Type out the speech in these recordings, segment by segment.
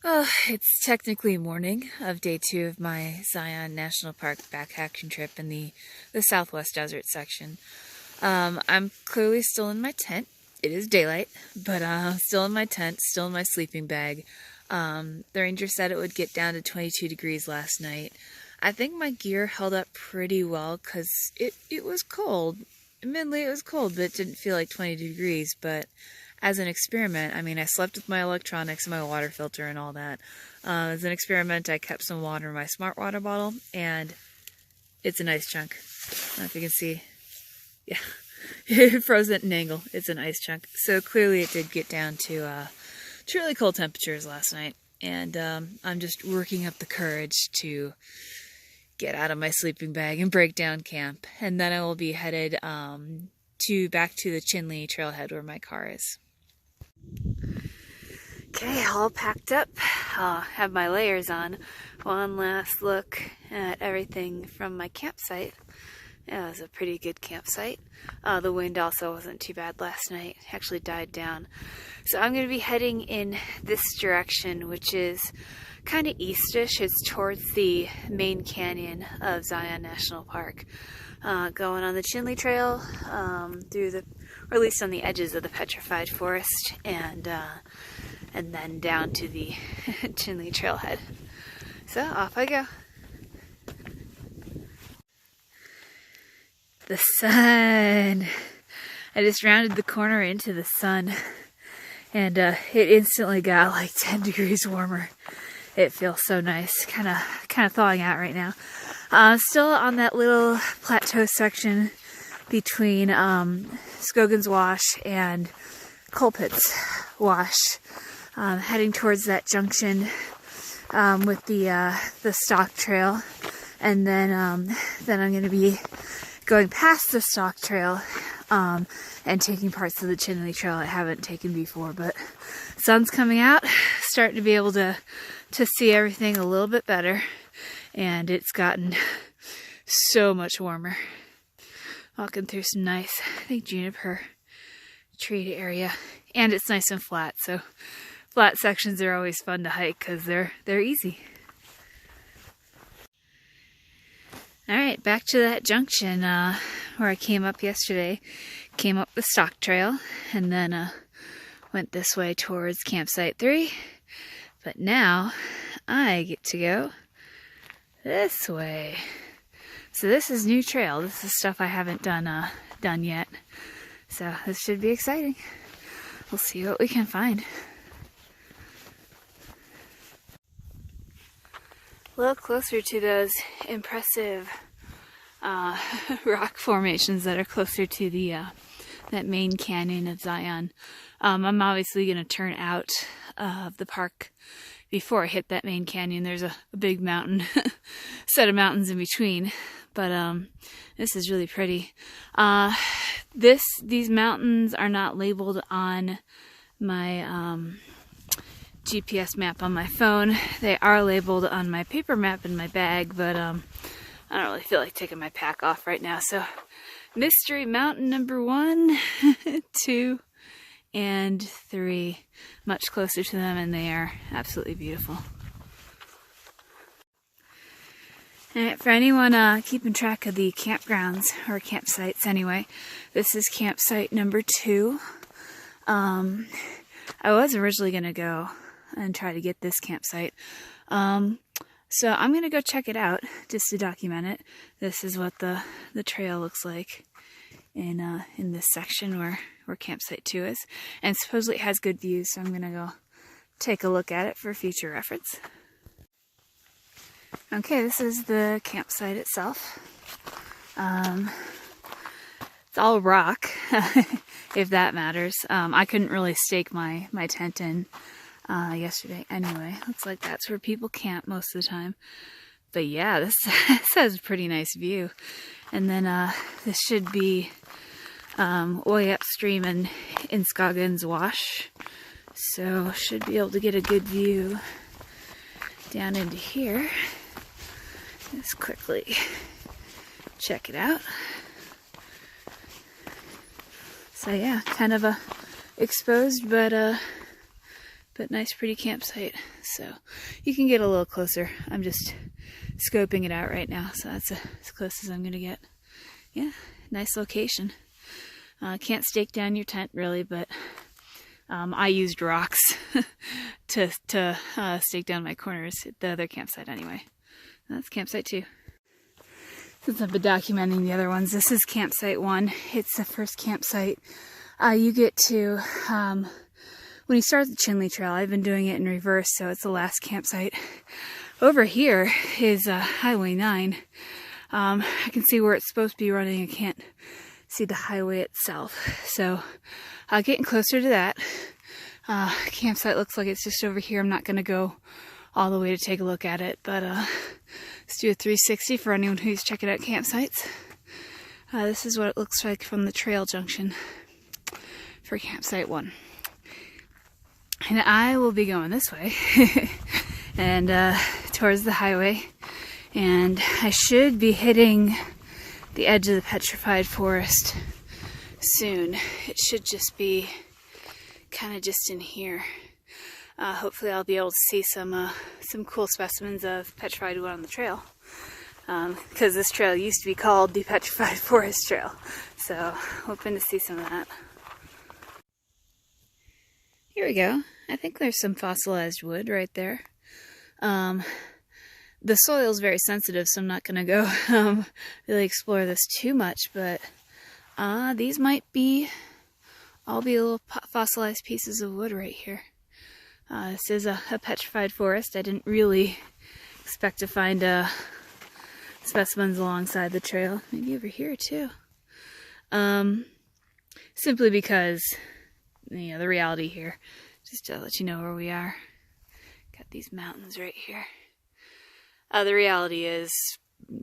Well, it's technically morning of day 2 of my Zion National Park backpacking trip in the Southwest Desert section. I'm clearly still in my tent. It is daylight, but still in my tent, still in my sleeping bag. The ranger said it would get down to 22 degrees last night. I think my gear held up pretty well because it was cold. Admittedly, it was cold, but it didn't feel like 20 degrees, but as an experiment, I mean, I slept with my electronics and my water filter and all that. As an experiment, I kept some water in my smart water bottle, and it's a nice chunk. I don't know if you can see. Yeah, it froze at an angle. It's an ice chunk. So clearly it did get down to really cold temperatures last night. And I'm just working up the courage to get out of my sleeping bag and break down camp. And then I will be headed back to the Chinle Trailhead where my car is. Okay, all packed up. Have my layers on. One last look at everything from my campsite. Yeah, it was a pretty good campsite. The wind also wasn't too bad last night. It actually died down. So I'm going to be heading in this direction, which is kind of eastish. It's towards the main canyon of Zion National Park. Going on the Chinle Trail, or at least on the edges of the Petrified forest, and then down to the Chinle Trailhead. So off I go. The sun! I just rounded the corner into the sun, and it instantly got like 10 degrees warmer. It feels so nice, kind of thawing out right now. Still on that little plateau section between Scoggins Wash and Colpitts Wash, heading towards that junction with the stock trail, and then I'm going to be going past the stock trail and taking parts of the Chinle Trail I haven't taken before. But sun's coming out, starting to be able to see everything a little bit better, and it's gotten so much warmer. Walking through some nice, I think, juniper treed area, and it's nice and flat, so flat sections are always fun to hike because they're easy. Alright, back to that junction where I came up yesterday. Came up the stock trail and then went this way towards campsite 3. But now I get to go this way. So this is new trail. This is stuff I haven't done yet. So this should be exciting. We'll see what we can find. A little closer to those impressive rock formations that are closer to the that main canyon of Zion. I'm obviously going to turn out of the park before I hit that main canyon. There's a big mountain, set of mountains in between, but this is really pretty. These mountains are not labeled on my GPS map on my phone. They are labeled on my paper map in my bag, but I don't really feel like taking my pack off right now. So Mystery Mountain number 1, 2, and 3, much closer to them, and they are absolutely beautiful. Alright, for anyone keeping track of the campgrounds, or campsites anyway, this is campsite number 2. I was originally going to go and try to get this campsite. So I'm going to go check it out just to document it. This is what the trail looks like in this section where campsite 2 is. And supposedly it has good views, so I'm going to go take a look at it for future reference. Okay, this is the campsite itself. It's all rock, if that matters. I couldn't really stake my tent in yesterday anyway. Looks like that's where people camp most of the time. But yeah, this has a pretty nice view. And then this should be way upstream in Scoggins Wash. So should be able to get a good view down into here. Just quickly check it out. So yeah, kind of a exposed but but nice pretty campsite. So you can get a little closer. I'm just scoping it out right now, so that's as close as I'm gonna get. Yeah, nice location. Can't stake down your tent really, but I used rocks to stake down my corners at the other campsite anyway. That's campsite 2. Since I've been documenting the other ones, this is campsite 1. It's the first campsite. You get to, when you start the Chinle Trail, I've been doing it in reverse, so it's the last campsite. Over here is Highway 9. I can see where it's supposed to be running. I can't see the highway itself. So getting closer to that. Campsite looks like it's just over here. I'm not going to go all the way to take a look at it, but let's do a 360 for anyone who's checking out campsites. This is what it looks like from the trail junction for campsite 1. And I will be going this way and towards the highway, and I should be hitting the edge of the Petrified forest soon. It should just be kind of just in here. Hopefully I'll be able to see some cool specimens of petrified wood on the trail, because this trail used to be called the Petrified Forest Trail, so hoping to see some of that. Here we go. I think there's some fossilized wood right there. The soil is very sensitive, so I'm not going to go really explore this too much, but these might be all be little fossilized pieces of wood right here. This is a petrified forest. I didn't really expect to find specimens alongside the trail. Maybe over here too. Simply because, you know, the reality here, just to let you know where we are. Got these mountains right here. The reality is,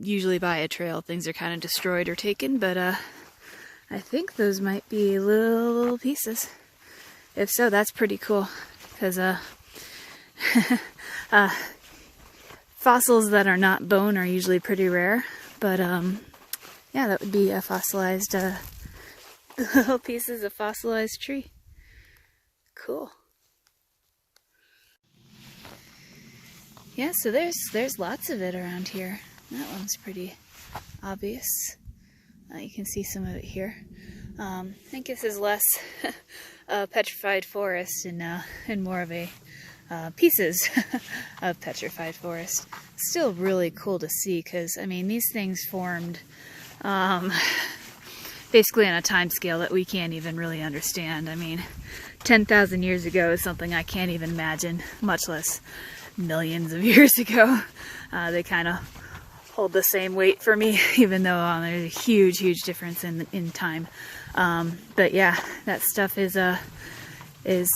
usually by a trail, things are kind of destroyed or taken, but I think those might be little pieces. If so, that's pretty cool, because fossils that are not bone are usually pretty rare, but yeah, that would be a fossilized, little pieces of fossilized tree. Cool. Yeah, so there's lots of it around here. That one's pretty obvious. You can see some of it here. I think this is less petrified forest and more of a pieces of petrified forest. Still really cool to see, because I mean, these things formed basically on a time scale that we can't even really understand. I mean, 10,000 years ago is something I can't even imagine, much less millions of years ago. They kind of hold the same weight for me, even though there's a huge difference in time. But yeah, that stuff is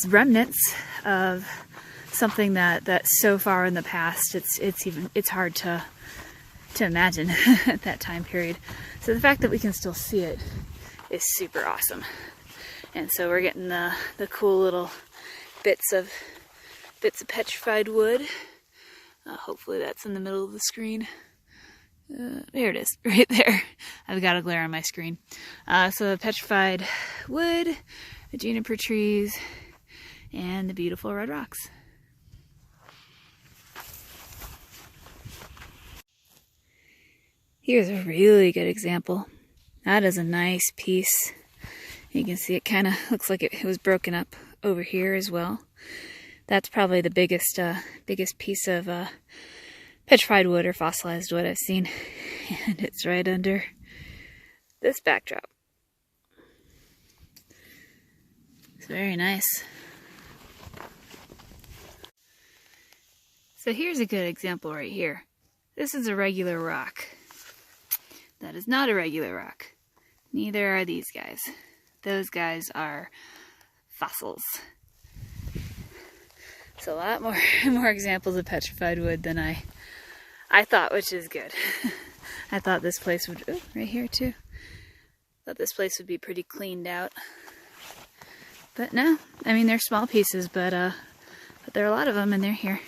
remnants of something that's so far in the past. It's hard to imagine at that time period. So the fact that we can still see it is super awesome. And so we're getting the cool little bits of petrified wood. Hopefully that's in the middle of the screen. There it is, right there. I've got a glare on my screen. So the petrified wood, the juniper trees, and the beautiful red rocks. Here's a really good example. That is a nice piece. You can see it kind of looks like it was broken up over here as well. That's probably the biggest piece of petrified wood or fossilized wood I've seen, and it's right under this backdrop. It's very nice. So here's a good example right here. This is a regular rock. That is not a regular rock. Neither are these guys. Those guys are fossils. So a lot more examples of petrified wood than I thought, which is good. I thought this place would, oh, right here too. Thought this place would be pretty cleaned out. But no, I mean, they're small pieces, but there are a lot of them and they're here.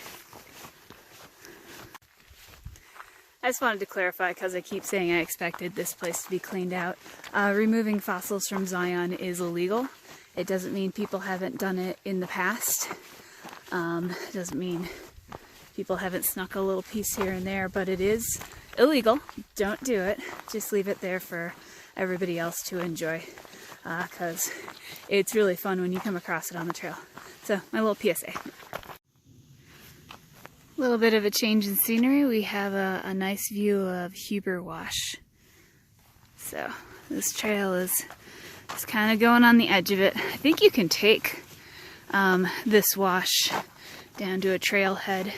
I just wanted to clarify, because I keep saying I expected this place to be cleaned out. Removing fossils from Zion is illegal. It doesn't mean people haven't done it in the past. It doesn't mean people haven't snuck a little piece here and there, but it is illegal. Don't do it. Just leave it there for everybody else to enjoy, because it's really fun when you come across it on the trail. So, my little PSA. A little bit of a change in scenery. We have a nice view of Huber Wash. So, this trail is kind of going on the edge of it. I think you can take this wash down to a trailhead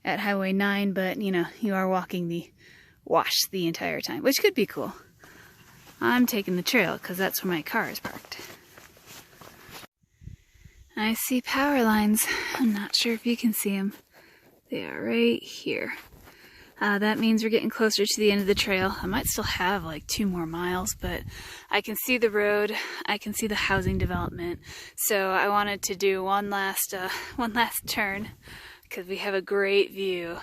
at Highway 9, but you know, you are walking the wash the entire time, which could be cool. I'm taking the trail because that's where my car is parked. I see power lines. I'm not sure if you can see them. They are right here. That means we're getting closer to the end of the trail. I might still have like 2 more miles, but I can see the road. I can see the housing development. So I wanted to do one last turn because we have a great view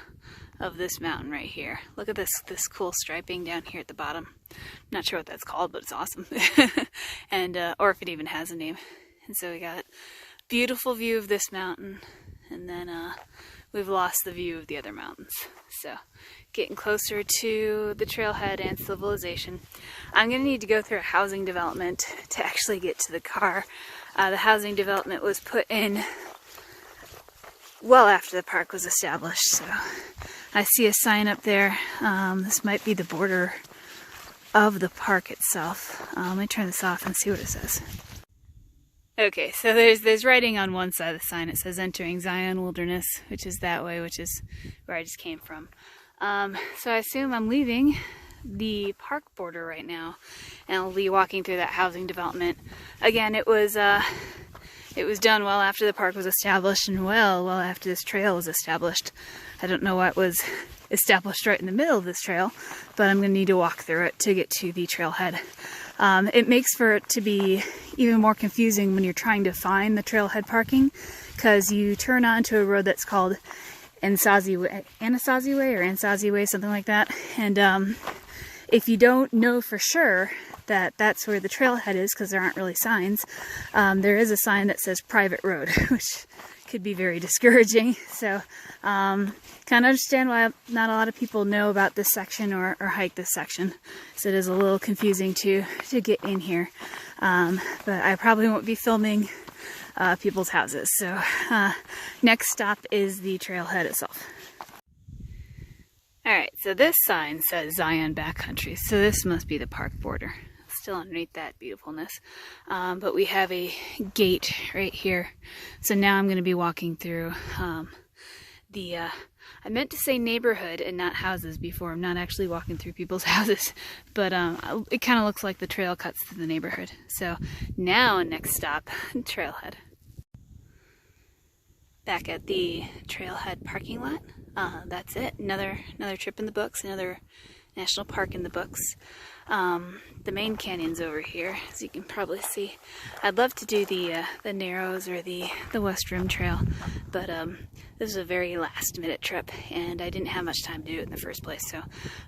of this mountain right here. Look at this cool striping down here at the bottom. Not sure what that's called, but it's awesome. And or if it even has a name. And so we got beautiful view of this mountain, and then we've lost the view of the other mountains. So getting closer to the trailhead and civilization. I'm going to need to go through a housing development to actually get to the car. The housing development was put in well after the park was established, so I see a sign up there. This might be the border of the park itself. Let me turn this off and see what it says. Okay, so there's writing on one side of the sign. It says entering Zion Wilderness, which is that way, which is where I just came from. So I assume I'm leaving the park border right now, and I'll be walking through that housing development. Again, it was done well after the park was established, and well after this trail was established. I don't know what was established right in the middle of this trail, but I'm going to need to walk through it to get to the trailhead. It makes for it to be even more confusing when you're trying to find the trailhead parking, because you turn onto a road that's called Anasazi Way, something like that. And if you don't know for sure that that's where the trailhead is, because there aren't really signs, there is a sign that says private road, which could be very discouraging. So kind of understand why not a lot of people know about this section or hike this section. So it is a little confusing to get in here. But I probably won't be filming people's houses. So next stop is the trailhead itself. Alright, so this sign says Zion Backcountry, so this must be the park border. Still underneath that beautifulness. But we have a gate right here. So now I'm going to be walking through I meant to say neighborhood and not houses before. I'm not actually walking through people's houses, but it kind of looks like the trail cuts through the neighborhood. So now, next stop, trailhead. Back at the trailhead parking lot. That's it. Another trip in the books. Another national park in the books. The main canyon's over here, as you can probably see. I'd love to do the Narrows or the West Rim Trail, but this was a very last-minute trip, and I didn't have much time to do it in the first place. So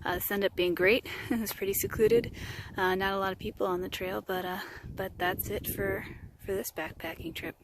this ended up being great. It was pretty secluded. Not a lot of people on the trail, but that's it for this backpacking trip.